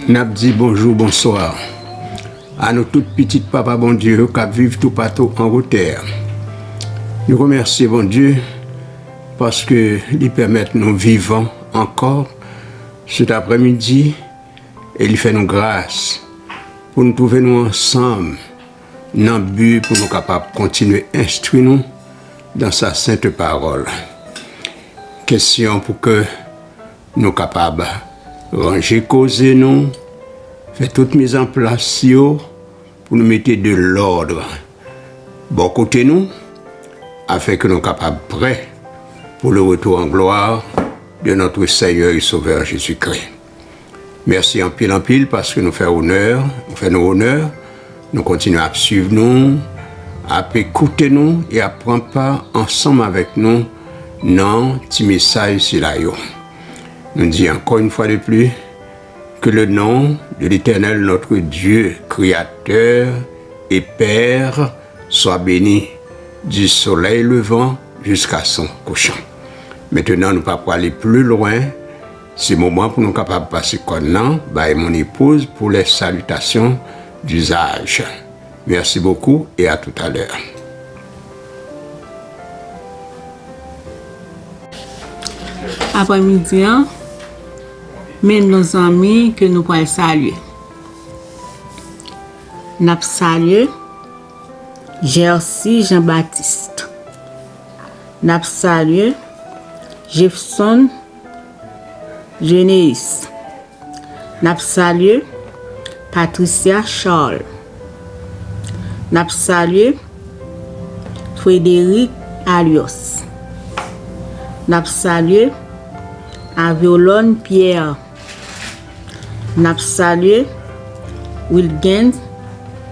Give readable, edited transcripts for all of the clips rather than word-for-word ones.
N'a dit bonjour, bonsoir à nos toutes petites papas, bon Dieu, qui vivent tout partout en haute terre. Nous remercions, bon Dieu, parce que il permet nous vivons encore cet après-midi et il fait nous grâce pour nous trouver nous ensemble dans le but pour nous capables de continuer à instruire nous dans sa sainte parole. Question pour que nous capables de ranger, causer nous, faire toute mise en place pour nous mettre de l'ordre. Bon côté nous, afin que nous soyons capables prêts pour le retour en gloire de notre Seigneur et Sauveur Jésus-Christ. Merci en pile parce que nous faisons honneur, nous continuons à suivre nous, à écouter nous et à prendre part ensemble avec nous dans petit message sur la yo. Nous disons encore une fois de plus que le nom de l'Éternel, notre Dieu, Créateur et Père, soit béni du soleil levant jusqu'à son couchant. Maintenant, nous ne pouvons pas aller plus loin. C'est le moment pour nous capables de passer maintenant, et mon épouse pour les salutations d'usage. Merci beaucoup et à tout à l'heure. Après-midi, même nos amis que nous pouvons saluer. Nous saluons Jerzy Jean-Baptiste. Nous saluons Jefferson Genéis. Nous saluons Patricia Charles. Nous saluons Frédéric Alios. Nous saluons Aviolone Pierre. Nous saluons Wilgen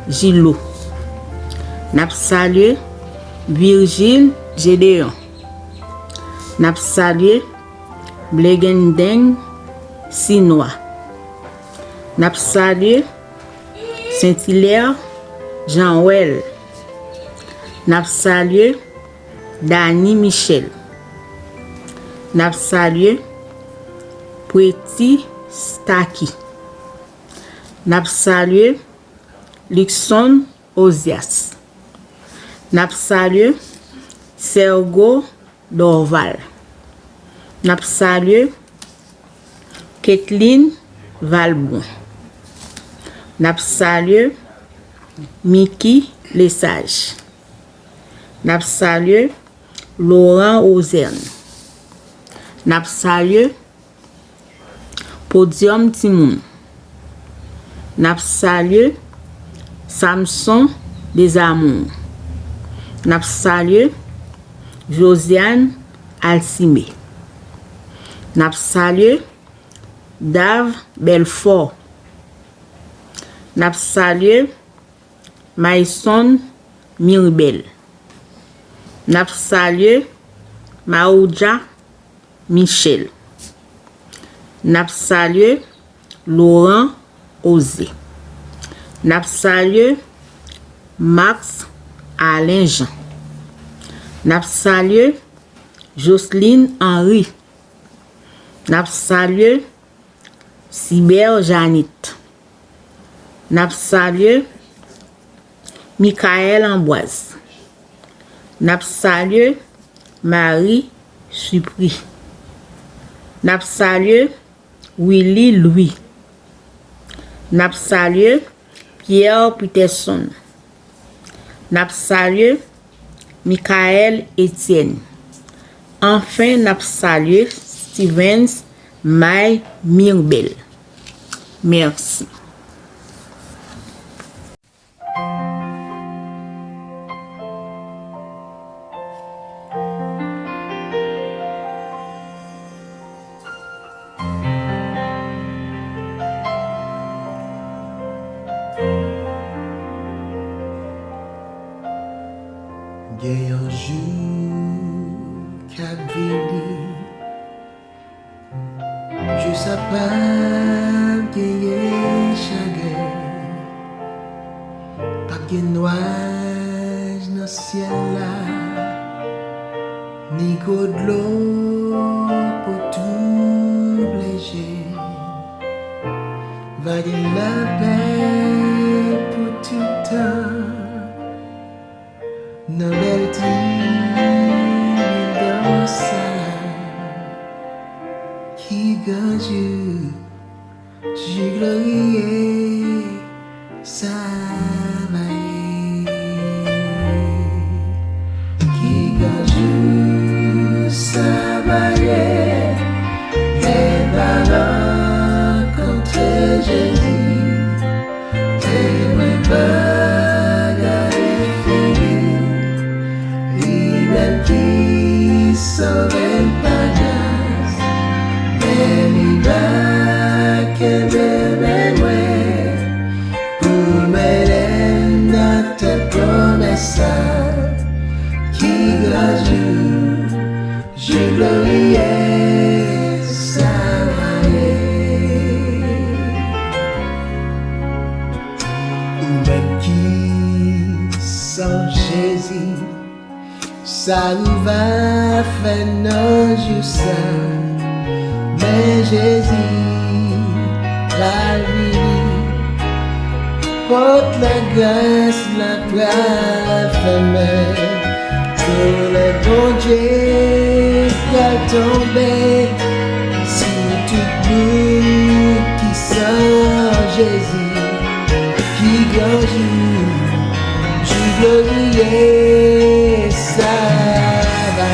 Gillot. Nous saluons Virgile Gédéon. Nous saluons Blegendeng Sinois. Nous saluons Saint-Hilaire Jean-Well. Nous saluons Dani Michel. Nous saluons Preti Staki. Nous saluons Luxon Ozias. Nous saluons Sergo Dorval. Nous saluons Kathleen Valbon. Nous saluons Mickey Lesage. Nous saluons Laurent Ozerne. Nous saluons Podium Timoun. Nous saluons Samson Desamours. Nous saluons Josiane Alcimé. Nous saluons Dave Belfort. Nous saluons Maïson Miribel. Nous saluons Maouja Michel. Nous saluons Laurent Osé. Nous saluons Max Alain Jean. Nous saluons Jocelyne Henry. Nous saluons Cyber Janit. Nous saluons Michael Amboise. Nous saluons Marie Supri. Nous saluons Willy Louis. Nous saluons Pierre Peterson. Nous saluons Michael Etienne. Enfin, nous saluons Stevens May Mirbel. Merci. Gay un jour qu'a vini, je sais pas gagner chagrin, pas de nuages dans le ciel là, ni de l'eau pour tout léger. Va Soyez la paix pour tout temps. Novelty dans ça qui gagne, j'ai glorieux ça va qui gagne ça va et va contre Jésus et me bagarre qui sauve pas grâce, mais il va que bébé pour m'aider dans tes promesses qui grâce, je glorieux ça ou même qui sans Jésus. Ça nous va faire nos jours ça, mais Jésus, la vie, porte la grâce, la parfumée, pour les bons dieux qui a tombé, sur tout bout qui sent Jésus, qui gagne, je glorieux. Ça va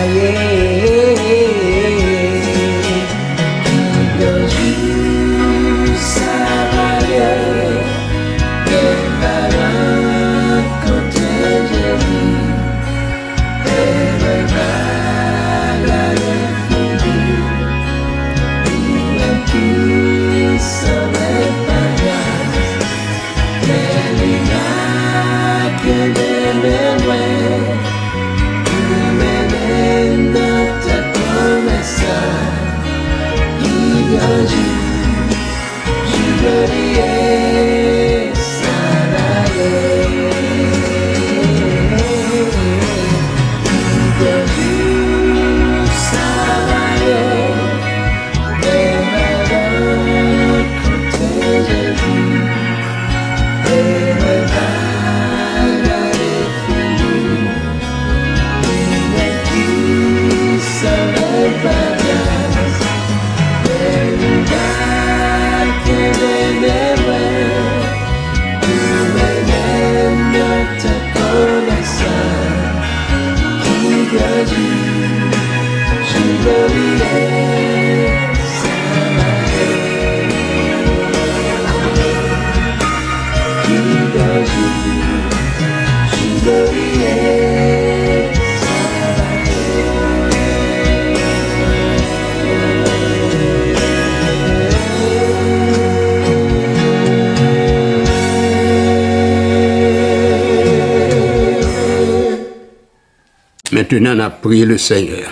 Maintenant, on a prié le Seigneur.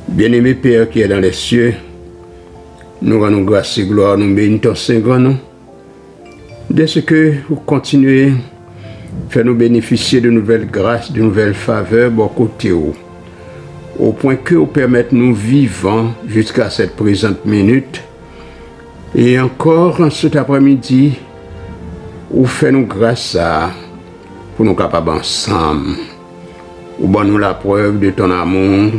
Bien-aimé Père qui est dans les cieux, nous rendons grâce et gloire, nous bénissons ton Saint-Grand nom. Dès ce que vous continuez, faire nous bénéficier de nouvelles grâces, de nouvelles faveurs, bon côté au point que vous permettez nous vivants jusqu'à cette présente minute. Et encore cet après-midi, vous faites nous grâce pour nous capables ensemble. Ou bon nous la preuve de ton amour,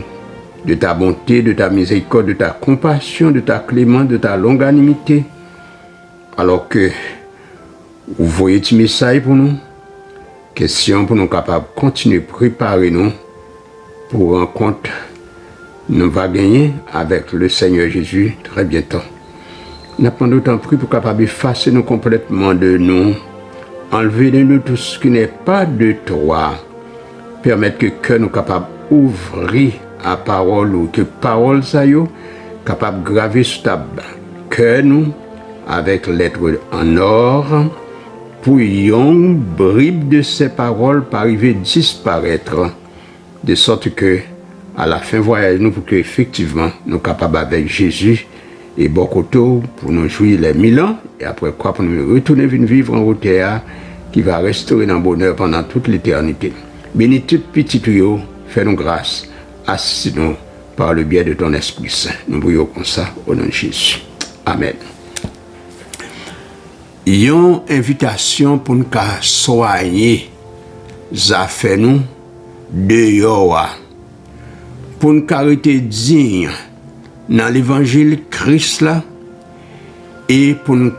de ta bonté, de ta miséricorde, de ta compassion, de ta clémence, de ta longanimité. Alors que vous voyez ce message pour nous, question pour nous capables de continuer à préparer nous pour rencontre nous va gagner avec le Seigneur Jésus très bientôt. Nous avons d'autant pris pour capable effacer nous complètement de nous, enlever de nous tout ce qui n'est pas de toi, permettre que cœur nous capable d'ouvrir à parole ou que parole ça yo capable graver sur ta cœur nous avec lettres en or pour une bribe de ces paroles pas arriver disparaître de sorte que à la fin voyage nous pour que effectivement nous capables avec Jésus et Bokoto pour nous jouir les 1000 ans et après quoi pour nous retourner vivre en terre qui va restaurer dans le bonheur pendant toute l'éternité. Bénis tout petit tuyau, fais-nous grâce, assiste-nous par le biais de ton Esprit Saint. Nous prions comme ça au nom de Jésus. Amen. Yon invitation pour nous soigner affaires nous dehors, pour nous rester digne dans l'évangile Christ là, et pour nous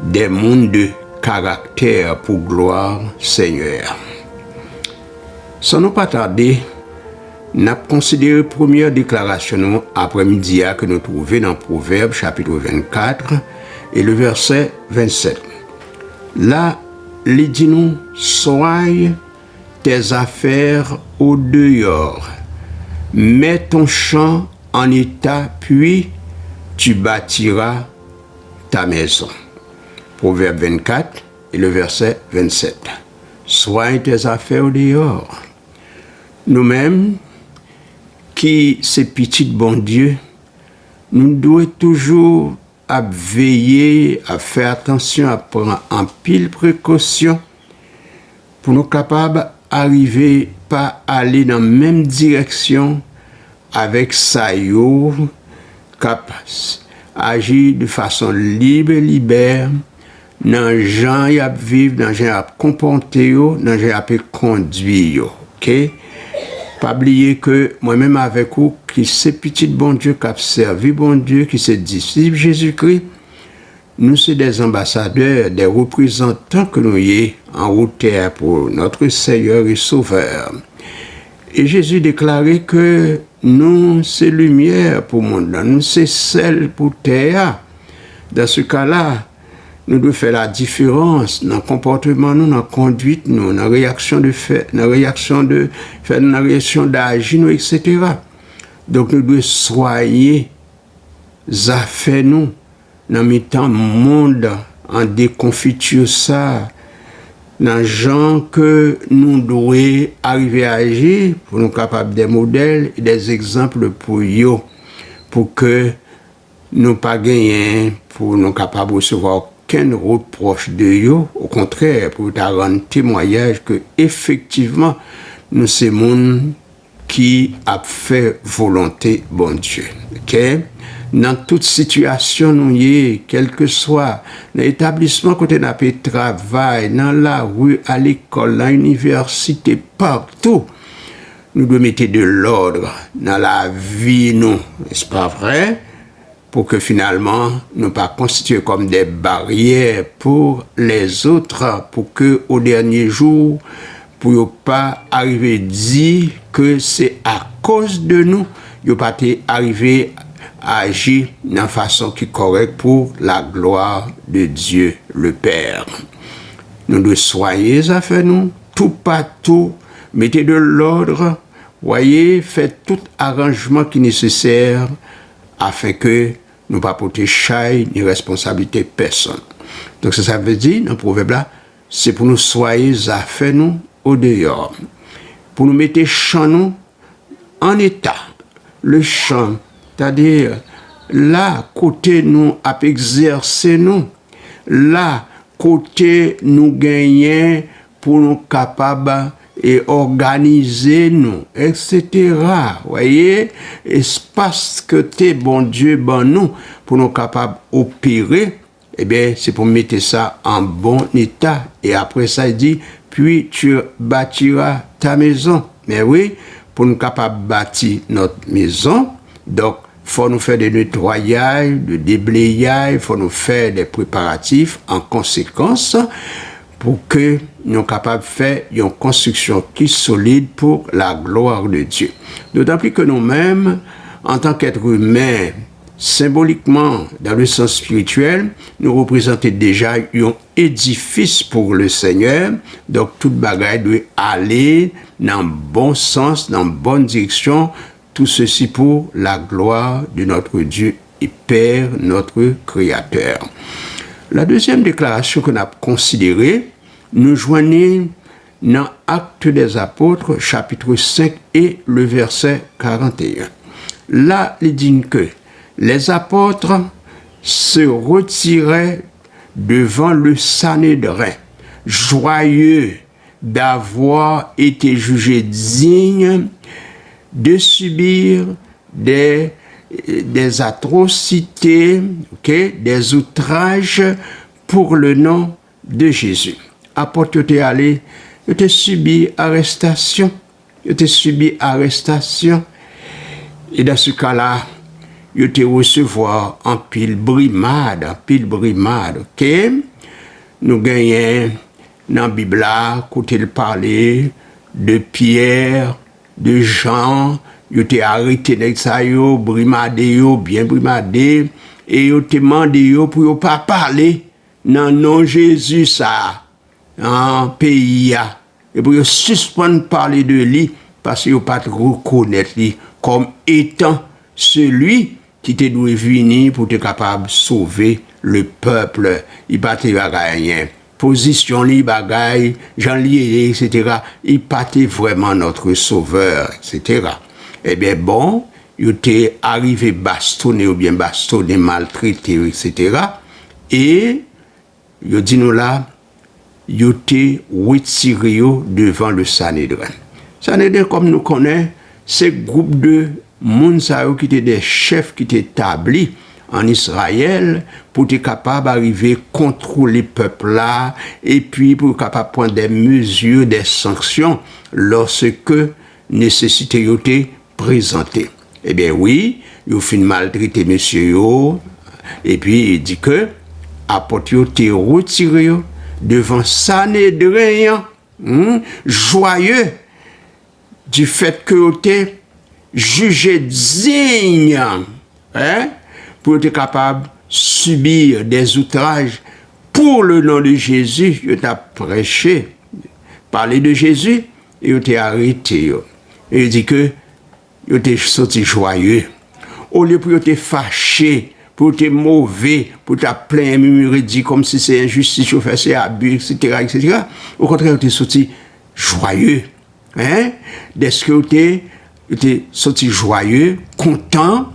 des mondes de caractère pour gloire Seigneur. Sans nous pas tarder, nous avons considéré la première déclaration après-midi que nous trouvons dans Proverbe chapitre 24 et le verset 27. Là, il dit nous, soigne tes affaires au dehors, mets ton champ en état, puis tu bâtiras ta maison. Proverbe 24 et le verset 27. Soigne tes affaires au dehors. Nous-mêmes, qui ces petits bon Dieu, nous devons toujours à veiller, à faire attention, à prendre en pile précaution pour nous capables d'arriver pas aller dans la même direction avec ça yo, cap agir de façon libre, dans les gens y a vivre, dans les gens y a comporter, dans les gens y a conduire, ok? Pas oublier que moi-même avec vous, qui c'est petit bon Dieu, qui a servi bon Dieu, qui c'est disciple Jésus-Christ, nous sommes des ambassadeurs, des représentants que nous y en route pour notre Seigneur et Sauveur. Et Jésus déclarait que nous, c'est lumière pour le monde, nous, c'est sel pour terre. Dans ce cas-là, nous devons faire la différence dans le comportement, dans la conduite, dans la réaction de fait, dans la réaction de faire, dans la réaction d'agir, etc. Donc nous devons soigner affaires nous dans le temps monde en déconfiture ça, dans les gens que nous devons arriver à agir pour nous capables des modèles et des exemples pour eux, pour que nous pas gagner, pour nous capables de recevoir aucun reproche de eux, au contraire, pour rendre témoignage que effectivement nous sommes monde qui a fait volonté bon Dieu. Ok? Dans toute situation nous y, quel que soit dans l'établissement côté n'a pas travail, dans la rue, à l'école, à l'université, partout, nous devons mettre de l'ordre dans la vie nous, n'est-ce pas vrai? Pour que finalement, nous pas constituer comme des barrières pour les autres, pour que au dernier jour, pour ne pas arriver à dire que c'est à cause de nous, ne pas arriver à agir d'une façon qui est correcte pour la gloire de Dieu le Père. Nous devons soigner les affaires nous, tout partout, mettez de l'ordre, voyez, faites tout arrangement qui est nécessaire afin que nous ne pas porter chaille ni responsabilité personne. Donc ça veut dire, dans le proverbe là, c'est pour nous soigner les affaires nous au dehors, pour nous mettre champ nous en état. Le champ, c'est-à-dire là, côté nous à exercer nous, là, côté nous gagner pour nous capables et organiser nous, etc. Voyez, espace que t'es bon Dieu, bon nous, pour nous capables d'opérer, eh bien, c'est pour mettre ça en bon état. Et après ça, il dit, puis tu bâtiras ta maison. Mais oui, pour nous capables de bâtir notre maison, donc, il faut nous faire des nettoyages, des déblayages, il faut nous faire des préparatifs en conséquence pour que nous soyons capables de faire une construction qui est solide pour la gloire de Dieu. D'autant plus que nous-mêmes, en tant qu'êtres humains, symboliquement, dans le sens spirituel, nous représentons déjà un édifice pour le Seigneur. Donc, toute bagaille doit aller dans le bon sens, dans la bonne direction. Tout ceci pour la gloire de notre Dieu et Père, notre Créateur. La deuxième déclaration qu'on a considérée, nous joignons dans Actes des Apôtres, chapitre 5 et le verset 41. Là, il dit que les apôtres se retiraient devant le Sanhédrin, joyeux d'avoir été jugés dignes de subir des atrocités, okay, des outrages pour le nom de Jésus. Apôtre était allé, il a subi arrestation. Il a subi arrestation. Et dans ce cas-là, il a recevoir en pile brimade, ok? Nous gagnons dans la Bible, quand il parlait de Pierre, de Jean, il était arrêté avec ça, bien brimade, et il était demandé pour ne pas parler dans nom Jésus, ça, en pays, et pour suspendre parler de lui, parce qu'il ne pas reconnaître lui comme étant celui qui te doit venir pour être capable de sauver le peuple. Il pas te rien. Position li bagay, Jean lié, etc. Il pas vraiment notre sauveur, etc. Eh bien bon, il était arrivé bastonné ou bien bastonné, maltraité, etc. Et il dit nous là, il était retiré devant le Sanhédrin. Sanhédrin, comme nous connaissons, c'est groupe de monde qui étaient des chefs qui étaient établis en Israël pour être capable d'arriver à contrôler le peuple là et puis pour être capable de prendre des mesures, des sanctions lorsque nécessité était présentée. Eh bien oui, il a fait maltraiter monsieur et puis il dit que apôtre était retiré devant Sanhédrin, joyeux du fait que était jugé digne, pour être capable de subir des outrages pour le nom de Jésus. Il a prêché, parlé de Jésus, et il a arrêté. Et il dit que il était sorti joyeux. Au lieu pour être fâché, pour être mauvais, pour être plein de dit comme si c'est injustice, c'est abus, etc. Au contraire, il était sorti joyeux. Dès que il était sorti joyeux, content,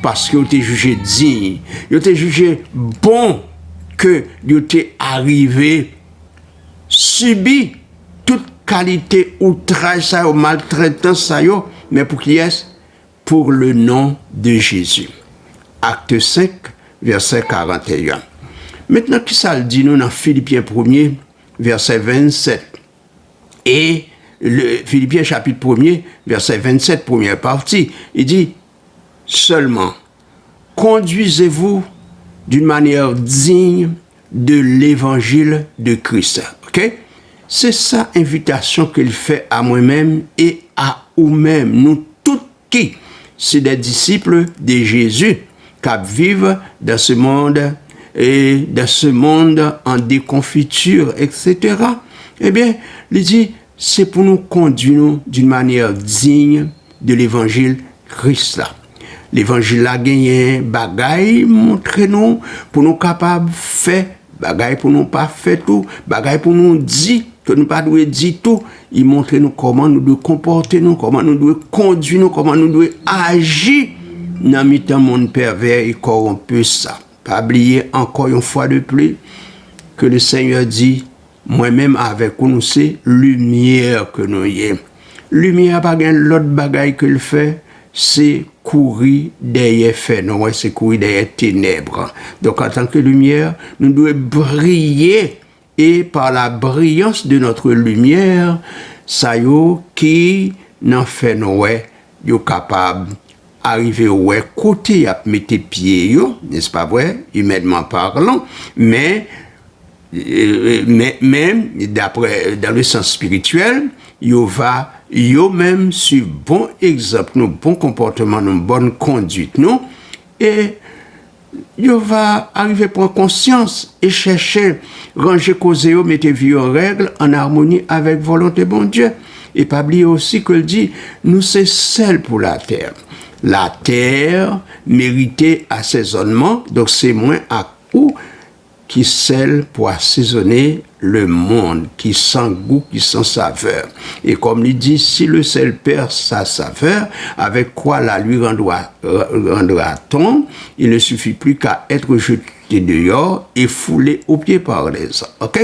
parce qu'il était jugé digne, il était jugé bon, que il était arrivé, subi toute qualité, outrage, ça, maltraitance, ça, mais pour qui est-ce? Pour le nom de Jésus. Acte 5, verset 41. Maintenant, qui ça le dit nous dans Philippiens 1er, verset 27. Et Philippiens chapitre 1er, verset 27, première partie, il dit seulement conduisez-vous d'une manière digne de l'évangile de Christ. Ok? C'est ça invitation qu'il fait à moi-même et à vous-même, nous tous qui, c'est des disciples de Jésus, qui vivent dans ce monde et dans ce monde en déconfiture, etc. Eh bien, il dit c'est pour nous conduire d'une manière digne de l'évangile Christ là. L'évangile a gagné bagaille, montrez-nous pour nous capables de faire, bagaille pour nous pas faire tout, bagaille pour nous dire que nous pas devons dire tout, il montre nous comment nous devons comporter nous, comment nous devons conduire nous, comment nous devons agir dans le monde pervers et corrompu ça. Pas oublier encore une fois de plus que le Seigneur dit moi-même avec nous c'est lumière que nous y est. Lumière pas gain l'autre bagaille que le fait, c'est courir derrière fait, non, c'est courir derrière ténèbres. Donc en tant que lumière, nous devons briller et par la brillance de notre lumière, ça y est qui n'en fait nous yo capable arriver au côté à mettre pieds yo, n'est-ce pas vrai, humainement parlant, mais même d'après dans le sens spirituel, yo même sur bon exemple, nous bon comportement, nous bonne conduite, nous et yo va arriver prendre conscience et chercher ranger causer mettre vie en règle en harmonie avec volonté bon Dieu et pas oublier aussi que le dit nous c'est sel pour la terre. La terre méritait assaisonnement, donc c'est moins à coup qui sel pour assaisonner le monde, qui sent goût, qui sent saveur. Et comme il dit, si le sel perd sa saveur, avec quoi la lui rendra-t-on? Il ne suffit plus qu'à être jeté dehors et foulé aux pieds par les hommes. Ok?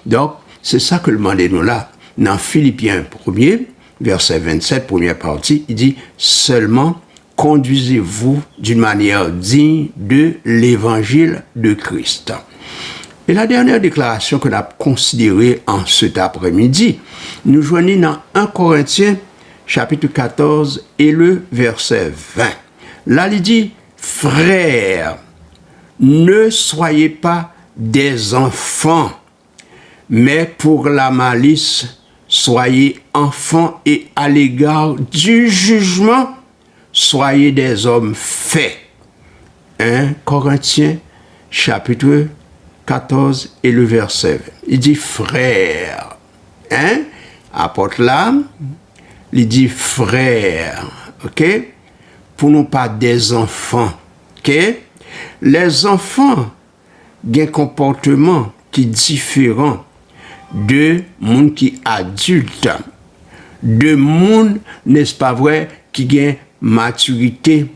Donc, c'est ça que le demandez nous là. Dans Philippiens 1er, verset 27, première partie, il dit seulement conduisez-vous d'une manière digne de l'évangile de Christ. Et la dernière déclaration que nous avons considérée en cet après-midi, nous joignons dans 1 Corinthiens, chapitre 14, et le verset 20. Là, il dit, frères, ne soyez pas des enfants, mais pour la malice, soyez enfants et à l'égard du jugement, soyez des hommes faits. 1 Corinthiens, chapitre 14 et le verset 20. Il dit frère. Hein? Apporte là, il dit frère. OK? Pour nous pas des enfants. OK? Les enfants ont un comportement qui est différent de monde qui adulte. De monde, n'est-ce pas vrai, qui a maturité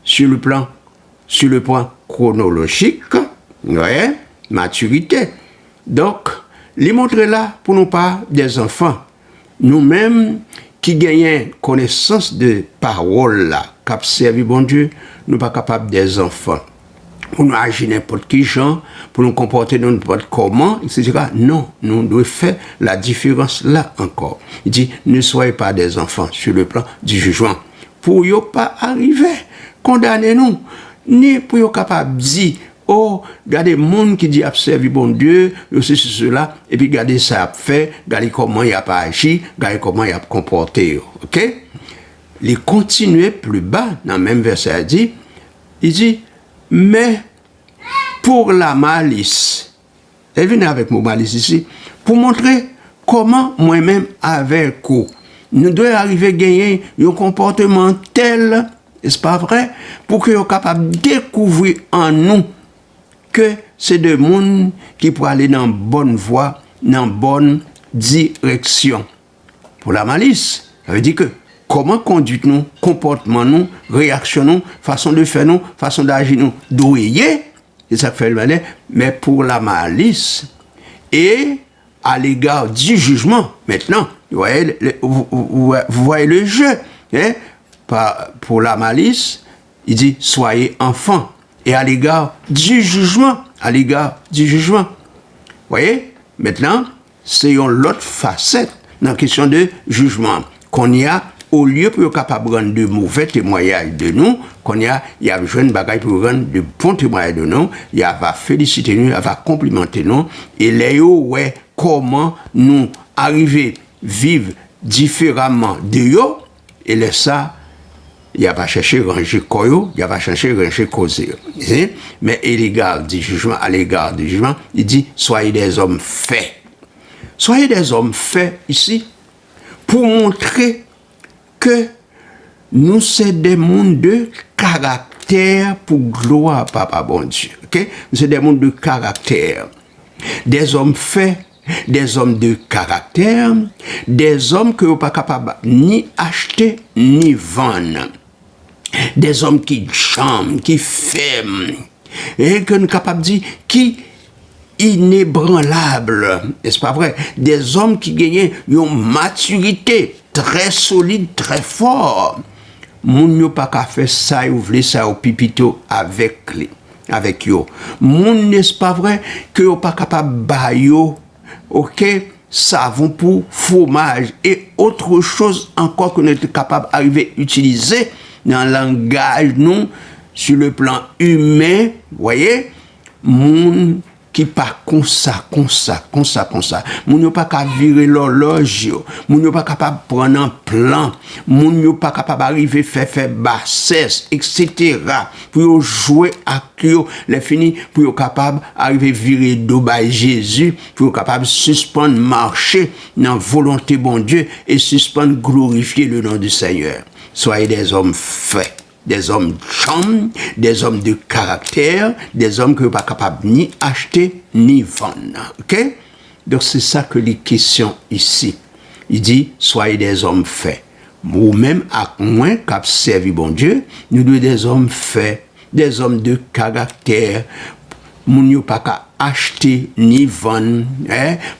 sur le point chronologique. Ouais, maturité. Donc, les montrer là pour nous pas des enfants. Nous-mêmes qui gagnons connaissance de parole là, qui servi bon Dieu, nous pas capables des enfants. Pour nous agir n'importe qui genre, pour nous comporter n'importe comment, etc. Non, nous devons faire la différence là encore. Il dit, ne soyez pas des enfants sur le plan du jugement. Pour ne pas arriver, condamnez-nous. Ni pour être capable de dire, oh, regardez le monde qui dit observer bon Dieu, c'est cela, et puis regardez ça a fait, regardez comment il a pas agi, regardez comment il a comporté. Ok? Il continue plus bas, dans le même verset, il dit, mais pour la malice, elle vient avec mon malice ici, pour montrer comment moi-même avec vous, nous devons arriver à gagner un comportement tel, n'est-ce pas vrai, pour que nous soyons capables de découvrir en nous que c'est des gens qui pourraient aller dans la bonne voie, dans la bonne direction. Pour la malice, ça veut dire que comment conduite-nous, comportement-nous, réaction-nous, façon de faire nous, façon d'agir nous, douiller, c'est ça que fait le malin, mais pour la malice et à l'égard du jugement, maintenant, vous voyez le jeu, hein? Pour la malice, il dit, soyez enfants. Et à l'égard du jugement, Vous voyez? Maintenant, c'est une autre facette dans la question de jugement. Qu'on y a, au lieu pour être capable de rendre de mauvais témoignages de nous, qu'on y a besoin de bagaille pour rendre de bons témoignages de nous, il va féliciter nous, il va complimenter nous, et là, ouais, comment nous arriver à vivre différemment de eux, et là, ça, il va chercher ranger koyo, il va chercher ranger causer. Mais à l'égard du jugement, il dit, soyez des hommes faits. Soyez des hommes faits ici, pour montrer que nous sommes des mondes de caractère pour gloire, Papa bon Dieu. Okay? Nous sommes des mondes de caractère. Des hommes faits, des hommes de caractère, des hommes que vous n'êtes pas capable ni acheter ni vendre. Des hommes qui chambrent, qui ferment, et que nous sommes capables de dire qui inébranlable, n'est-ce pas vrai? Des hommes qui gagnent une maturité très solide, très fort. Moun yo pas qu'à faire ça, ou vle ça au pipito avec yo. Moun n'est-ce pas vrai que yo pas capable ba yo, ok, savon pour fromage et autre chose encore que nous sommes capables d'arriver à utiliser dans le langage nous sur le plan humain, voyez, moun qui pas comme ça. Moun yo pas capable virer l'horloge, moun yo pas capable prendre un plan, moun yo pas capable arriver faire bassesse, etc. Pour jouer à yo, les fini pour yo capable arriver virer do by Jésus, pour yo capable suspendre marcher dans volonté bon Dieu et suspendre glorifier le nom du Seigneur. Soyez des hommes faits. Des hommes chambres, des hommes de caractère, des hommes que vous n'êtes pas capable ni acheter ni vendre. Ok? Donc c'est ça que les questions ici. Il dit, soyez des hommes faits. Ou même à moins qu'à servir bon Dieu, nous devons des hommes faits, des hommes de caractère. Moun yo pas qu'à acheter ni vendre,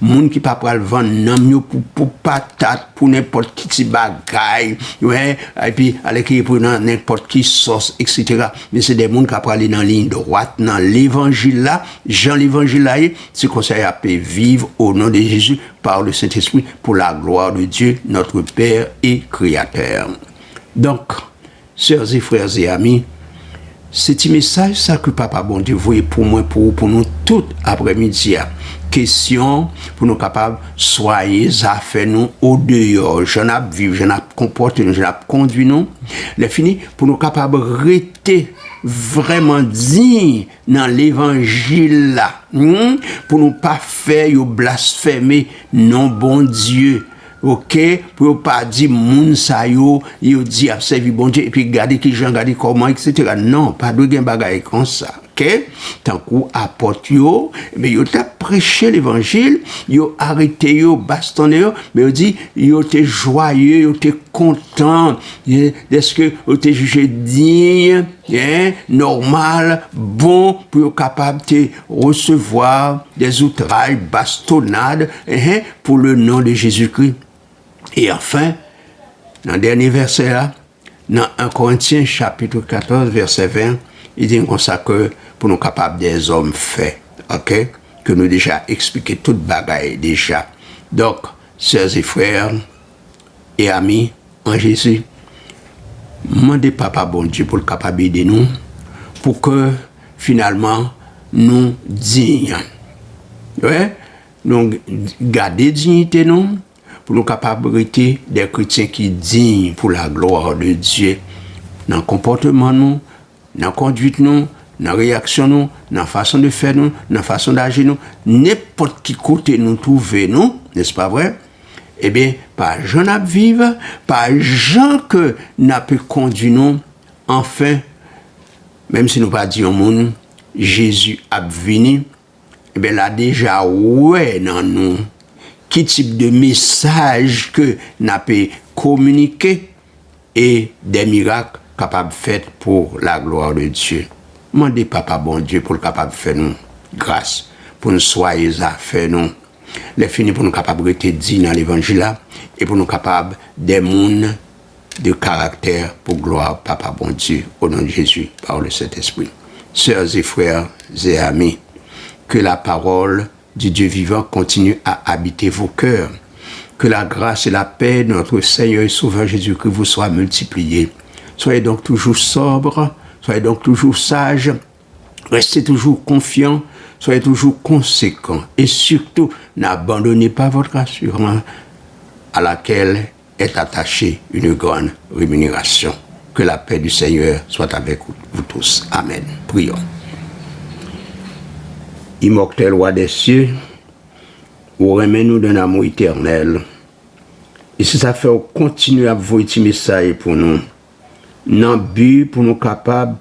moun qui pas pral vendre nan yo pour patate, pour n'importe qui petit bagay, et puis aller qui pour n'importe qui sauce, etc. Mais c'est des moun qui pral aller dans ligne droite, dans l'évangile là, Jean l'évangile là, c'est qu'on s'est appelé vivre au nom de Jésus par le Saint-Esprit pour la gloire de Dieu, notre Père et Créateur. Donc, sœurs et frères et amis, c'est un message ça que Papa bon Dieu voyait pour moi, pour nous tout après-midi. Question pour nous capables soyez à faire nous au dehors, j'en ai vivre, j'en ai comporté, j'en ai conduit nous. Les fini pour nous capables rester vraiment digne dans l'évangile là, pour nous pas faire blasphémer non bon Dieu. OK, pour pas dire moun sa yo dit a servi bon Dieu et puis garder qui gens garder comment etc. Non, pas de gen bagay comme ça. OK, tant qu'on apporte yo, mais yo t'a prêché l'évangile, yo arrêté yo bastonné yo, mais yo dit yo t'es joyeux, yo t'es content, est-ce que yo t'es jugé digne, normal, bon pour yo capable de recevoir des outrages, bastonnades pour le nom de Jésus-Christ. Et enfin, dans le dernier verset là, dans 1 Corinthiens chapitre 14 verset 20, il dit comme ça que pour nous capables des hommes faits, ok, que nous déjà expliqué toute bagaille déjà. Donc, sœurs et frères et amis en Jésus, demandez Papa bon Dieu pour le capable d'aider nous, pour que finalement nous dignes, nous garder dignité nous. Pour nous capables d'être des chrétiens qui dignes pour la gloire de Dieu. Dans le comportement, nous, dans la conduite, nous, dans la réaction, nous, dans la façon de faire, nous, dans la façon d'agir, nous, n'importe qui côté nous trouver, nous, n'est-ce pas vrai? Eh bien, par gens à vivre, par gens que nous pu conduire, nous, enfin, même si nous pas dit au monde, Jésus a venu, eh bien, là déjà, ouais, dans nous. Qui type de message que n'a pu communiquer et des miracles capables de faire pour la gloire de Dieu. Demandez Papa bon Dieu pour le capable de faire nous grâce, pour nous soyez à faire nous. Les finis pour nous capables de être dignes dans l'évangile et pour nous capables des mondes de caractère pour gloire Papa bon Dieu au nom de Jésus par le Saint-Esprit. Sœurs et frères et amis, que la parole du Dieu vivant continue à habiter vos cœurs. Que la grâce et la paix de notre Seigneur et Sauveur Jésus-Christ vous soient multipliées. Soyez donc toujours sobres, soyez donc toujours sages, restez toujours confiants, soyez toujours conséquents et surtout n'abandonnez pas votre assurance à laquelle est attachée une grande rémunération. Que la paix du Seigneur soit avec vous tous. Amen. Prions. Immortel roi des cieux, vous remenez-nous d'un amour éternel. Et si ça fait continuer à vous ce message pour nous, dans le but pour nous capables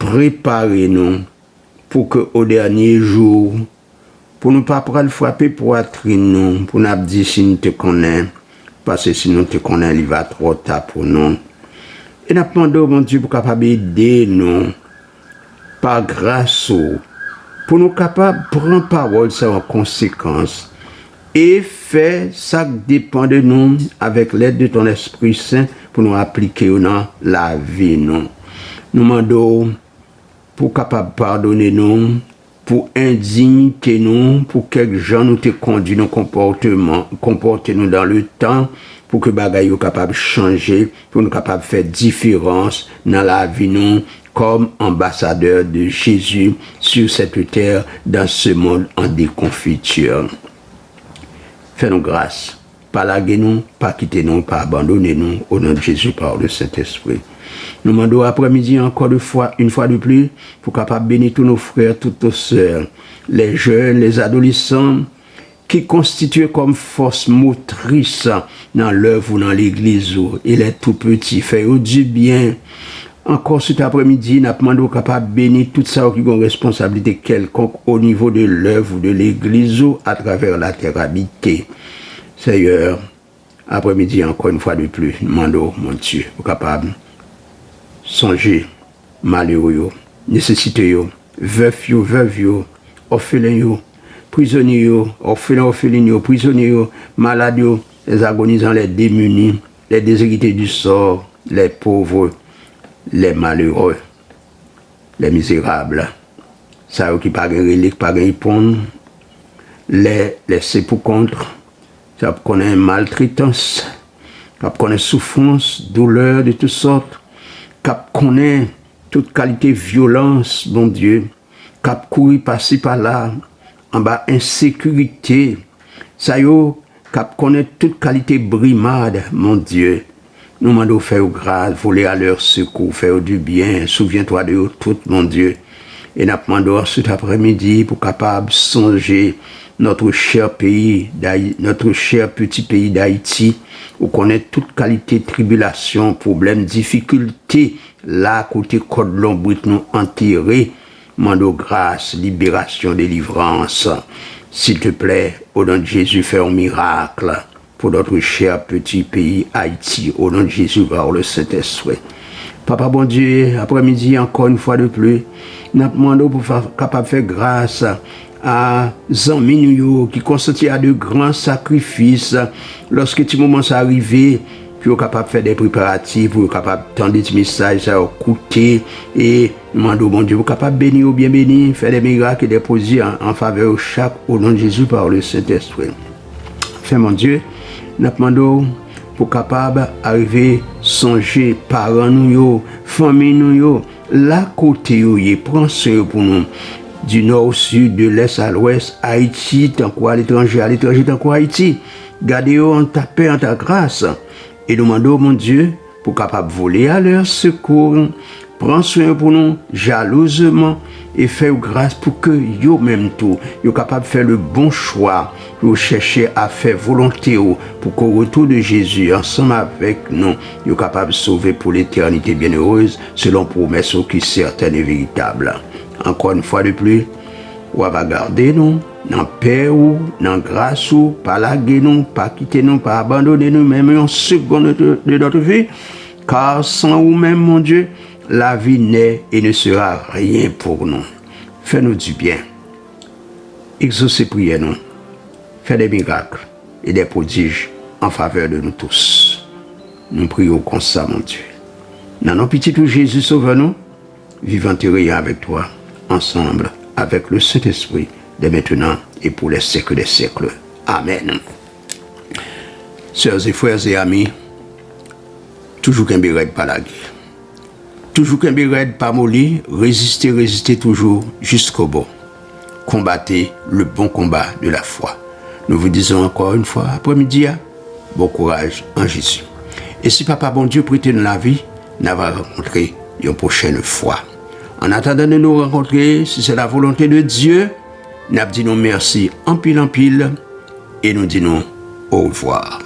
de préparer nous pour que au dernier jour, pour nous pas prendre frapper poitrine nous, pour nous dire si nous te connaissons, parce que si nous te connaissons, il va trop tard pour nous. Et nous demandons, mon Dieu, pour capable aider nous, par grâce, pour nous capables de prendre parole sans conséquence et faire ça qui dépend de nous avec l'aide de ton Esprit Saint pour nous appliquer dans la vie. Nous demandons pour capable pardonner nous, pour indignité nous, pour quelques gens nous te conduit nos comportements, comporter nous dans le temps, pour que bagaille soient capable de changer, pour nous capable de faire différence dans la vie nous, comme ambassadeur de Jésus sur cette terre, dans ce monde en déconfiture. Fais-nous grâce, pas laguer nous, pas quitter nous, pas abandonner nous, au nom de Jésus par le Saint-Esprit. Nous demandons après-midi encore une fois de plus, pour capable bénir tous nos frères, toutes nos sœurs, les jeunes, les adolescents, qui constituent comme force motrice dans l'œuvre ou dans l'église, et les tout petits, fait du bien. Encore cet après-midi, nous demandons capable de bénir tout ça qui ont responsabilité quelconque au niveau de l'œuvre ou de l'église ou à travers la terre habitée. Seigneur, après-midi, encore une fois de plus, nous demandons, mon Dieu, capable de songer malheureux, nécessité, veuf, orphelins, prisonniers, orphelins, orphelines, prisonniers, malades, les agonisants, les démunis, les déshérités du sort, les pauvres, les malheureux, les misérables, ça qui pas de relique, pas de répondre, les laisser pour contre, ça connaît maltraitance, ça connaît souffrance, douleur de toutes sortes, ça connaît toute qualité de violence, mon Dieu, ça courir passer par là, en bas insécurité, ça yo, ça connaît toute qualité de brimade, mon Dieu. Nous demandons faire grâce, voler à leur secours, faire du bien, souviens-toi de eux tout, mon Dieu. Et nous demandons cet après-midi pour capable songer notre cher pays, notre cher petit pays d'Haïti, où connaît toute qualité de tribulation, problèmes, difficultés, là, côté Côte Lombrit nous enterrés, demandons grâce, libération, délivrance. S'il te plaît, au nom de Jésus, fais un miracle pour notre cher petit pays Haïti, au nom de Jésus, par le Saint-Esprit. Papa bon Dieu, après-midi, encore une fois de plus, nous demandons pour capable faire grâce à Zanmi qui consentit à de grands sacrifices lorsque ce moment s'est arrivé, pour capable faire des préparatifs, pour capable tendre des messages à écouter et demandons bon Dieu, pour capable bénir ou bien bénir, faire des miracles et des posies en faveur de chaque, au nom de Jésus par le Saint-Esprit. Enfin mon Dieu, nous demandons pour capable arriver songer parents nous famille nous là côté yo prend soin pour nous du nord au sud, de l'est à l'ouest, Haïti tant quoi à l'étranger tant quoi Haïti, gardez en ta paix, en ta grâce et demandons mon Dieu pour capable voler à leur secours, prends soin pour nous jalousement et faire grâce pour que yo même tout yo capable faire le bon choix pour chercher à faire volonté pour qu'au retour de Jésus ensemble avec nous yo capable sauver pour l'éternité bienheureuse selon promesse qui est certaine et véritable. Encore une fois de plus, on va garder nous dans paix ou dans grâce ou pas laguer nous, pas quitter nous, pas abandonner nous même une seconde de notre vie, car sans vous même mon Dieu la vie n'est et ne sera rien pour nous. Fais-nous du bien. Exaucez prières nous. Fais des miracles et des prodiges en faveur de nous tous. Nous prions comme ça, mon Dieu. Dans nos petits tout Jésus, sauve-nous. Vivant et rayant avec toi, ensemble, avec le Saint-Esprit, dès maintenant et pour les siècles des siècles. Amen. Sœurs et frères et amis, toujours qu'un béret pas la guerre. Toujours qu'un béret pas molli, résistez toujours jusqu'au bout. Combattez le bon combat de la foi. Nous vous disons encore une fois, après-midi, bon courage en Jésus. Et si Papa bon Dieu prête nous la vie, nous allons rencontrer une prochaine fois. En attendant de nous rencontrer, si c'est la volonté de Dieu, nous disons merci en pile, et nous disons au revoir.